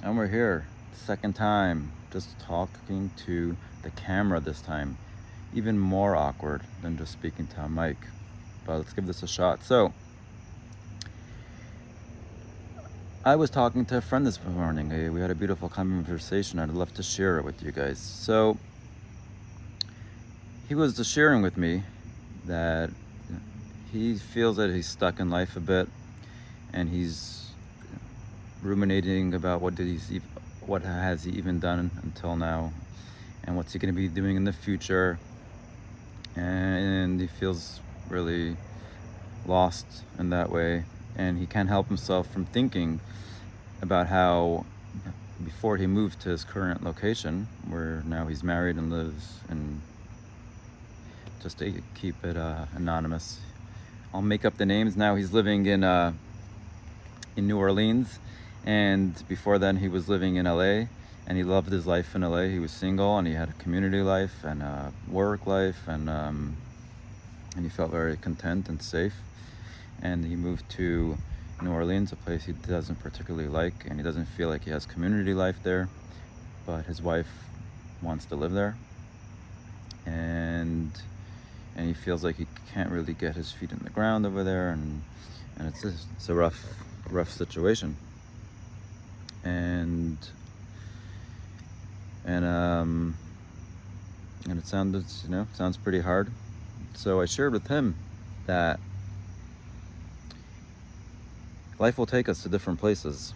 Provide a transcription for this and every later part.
And we're here, second time, just talking to the camera this time. Even more awkward than just speaking to a mic. But let's give this a shot. So, I was talking to a friend this morning. We had a beautiful conversation. I'd love to share it with you guys. So, he was just sharing with me that he feels that he's stuck in life a bit, and he's ruminating about what has he even done until now, and what's he going to be doing in the future. And he feels really lost in that way, and he can't help himself from thinking about how before he moved to his current location, where now he's married and lives, and just to keep it anonymous, I'll make up the names. Now he's living in New Orleans, and before then he was living in LA, and he loved his life in LA. He was single, and he had a community life and a work life, and he felt very content and safe. And he moved to New Orleans, a place he doesn't particularly like, and he doesn't feel like he has community life there, but his wife wants to live there, and he feels like he can't really get his feet in the ground over there, and it's a rough situation. And it sounds pretty hard. So I shared with him that life will take us to different places,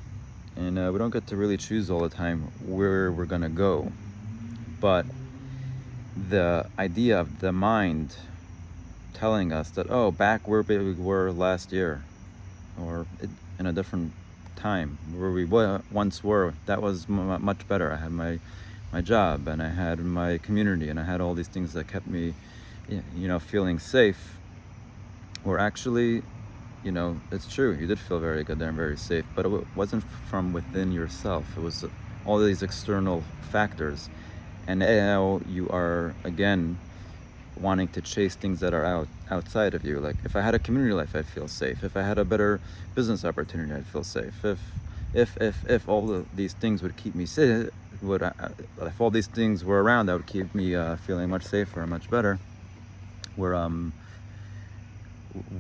and we don't get to really choose all the time where we're gonna go. But the idea of the mind telling us that, oh, back where we were last year, or in a different time where we once were, that was much better. I had my job, and I had my community, and I had all these things that kept me feeling safe. Or actually, it's true, you did feel very good there and very safe, but it wasn't from within yourself. It was all these external factors, and now you are again wanting to chase things that are outside of you. Like, if I had a community life, I'd feel safe. If I had a better business opportunity, I'd feel safe. If all these things would keep me safe, if all these things were around, that would keep me feeling much safer and much better.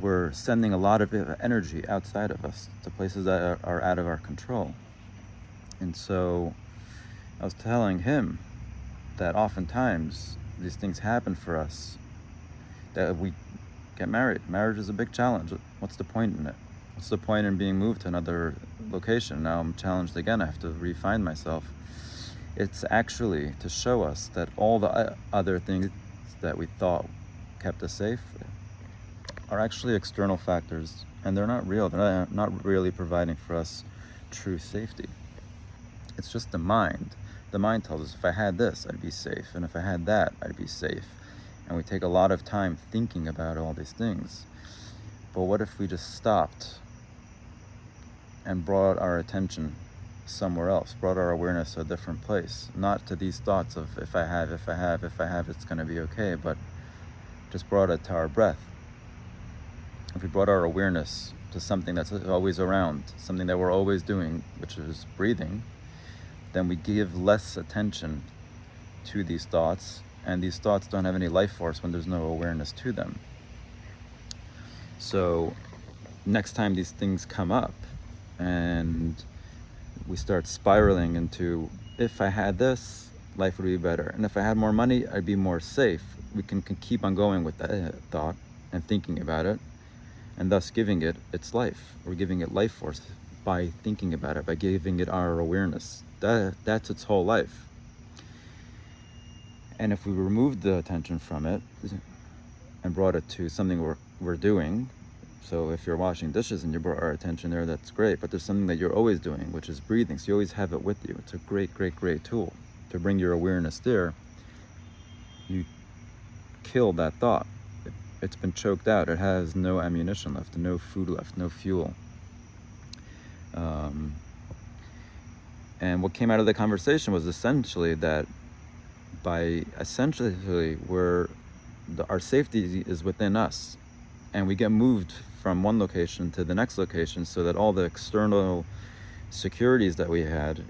We're sending a lot of energy outside of us to places that are out of our control. And so I was telling him that oftentimes these things happen for us, that we get married. Marriage is a big challenge. What's the point in it? What's the point in being moved to another location? Now I'm challenged again. I have to refine myself. It's actually to show us that all the other things that we thought kept us safe are actually external factors, and they're not real. They're not really providing for us true safety. It's just the mind. The mind tells us, if I had this, I'd be safe, and if I had that, I'd be safe. And we take a lot of time thinking about all these things. But what if we just stopped and brought our attention somewhere else, brought our awareness to a different place, not to these thoughts of if I have, it's going to be okay, but just brought it to our breath. If we brought our awareness to something that's always around, something that we're always doing, which is breathing, then we give less attention to these thoughts, and these thoughts don't have any life force when there's no awareness to them. So next time these things come up and we start spiraling into, if I had this, life would be better, and if I had more money, I'd be more safe, we can keep on going with that thought and thinking about it, and thus giving it its life. We're giving it life force by thinking about it, by giving it our awareness. That's its whole life. And if we removed the attention from it and brought it to something we're doing, so if you're washing dishes and you brought our attention there, that's great, but there's something that you're always doing, which is breathing, so you always have it with you. It's a great tool to bring your awareness there. You kill that thought. It's been choked out. It has no ammunition left, no food left, no fuel. And what came out of the conversation was essentially that our safety is within us, and we get moved from one location to the next location, so that all the external securities that we had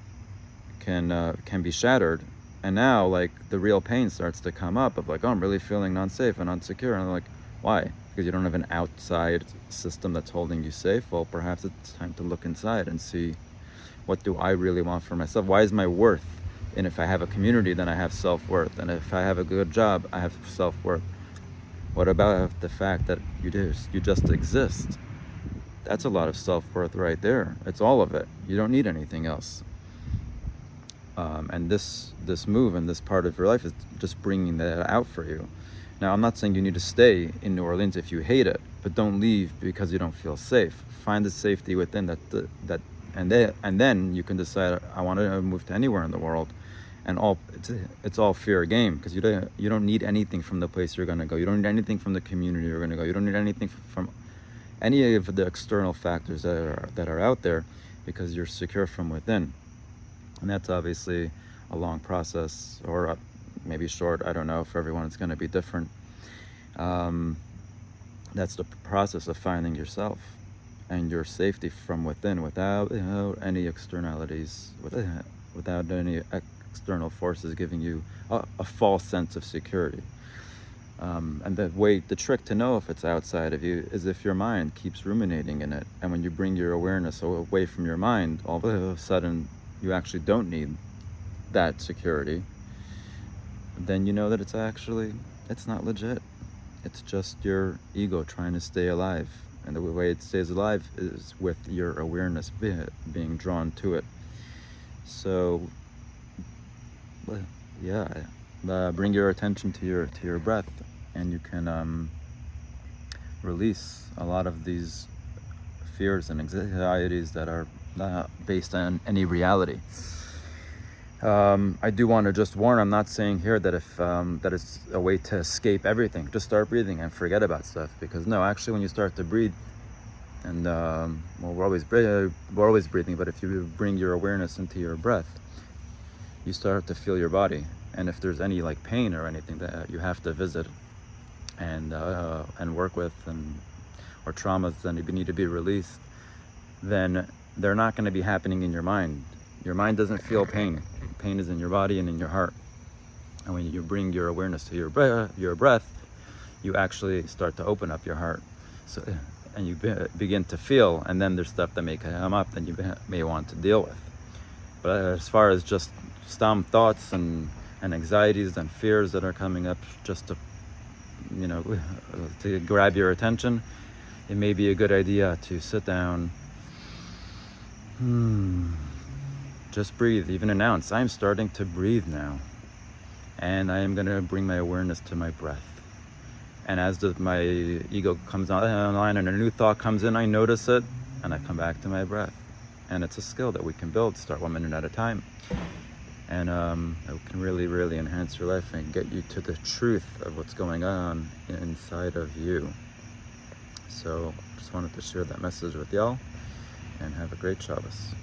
can be shattered. And now, like, the real pain starts to come up of like, oh, I'm really feeling unsafe and unsecure. And I'm like, why? Because you don't have an outside system that's holding you safe. Well, perhaps it's time to look inside and see, what do I really want for myself? Why is my worth? And if I have a community, then I have self-worth. And if I have a good job, I have self-worth. What about the fact that you just exist? That's a lot of self-worth right there. It's all of it. You don't need anything else. And this move and this part of your life is just bringing that out for you. Now, I'm not saying you need to stay in New Orleans if you hate it, but don't leave because you don't feel safe. Find the safety within and then you can decide, I want to move to anywhere in the world. And it's all fair game, because you don't need anything from the place you're going to go. You don't need anything from the community you're going to go. You don't need anything from any of the external factors that are out there, because you're secure from within. And that's obviously a long process, or maybe short. I don't know. For everyone, it's going to be different. That's the process of finding yourself and your safety from within, without any externalities, without any external forces giving you a false sense of security. And the trick to know if it's outside of you is if your mind keeps ruminating in it. And when you bring your awareness away from your mind, all of a sudden you actually don't need that security. Then you know that it's not legit. It's just your ego trying to stay alive. And the way it stays alive is with your awareness being drawn to it. So, yeah, bring your attention to your breath, and you can release a lot of these fears and anxieties that are not based on any reality. I do want to just warn, I'm not saying here that that it's a way to escape everything. Just start breathing and forget about stuff. Because no, actually, when you start to breathe, and we're always breathing, but if you bring your awareness into your breath, you start to feel your body. And if there's any like pain or anything that you have to visit and work with, or traumas that need to be released, then they're not going to be happening in your mind. Your mind doesn't feel pain. Pain is in your body and in your heart. And when you bring your awareness to your breath, you actually start to open up your heart. And you begin to feel, and then there's stuff that may come up that you may want to deal with. But as far as just some thoughts and anxieties and fears that are coming up just to grab your attention, it may be a good idea to sit down, just breathe, even announce, I'm starting to breathe now, and I am going to bring my awareness to my breath. And as my ego comes online and a new thought comes in, I notice it and I come back to my breath. And it's a skill that we can build, start 1 minute at a time. And it can really, really enhance your life and get you to the truth of what's going on inside of you. So just wanted to share that message with y'all, and have a great Shabbos.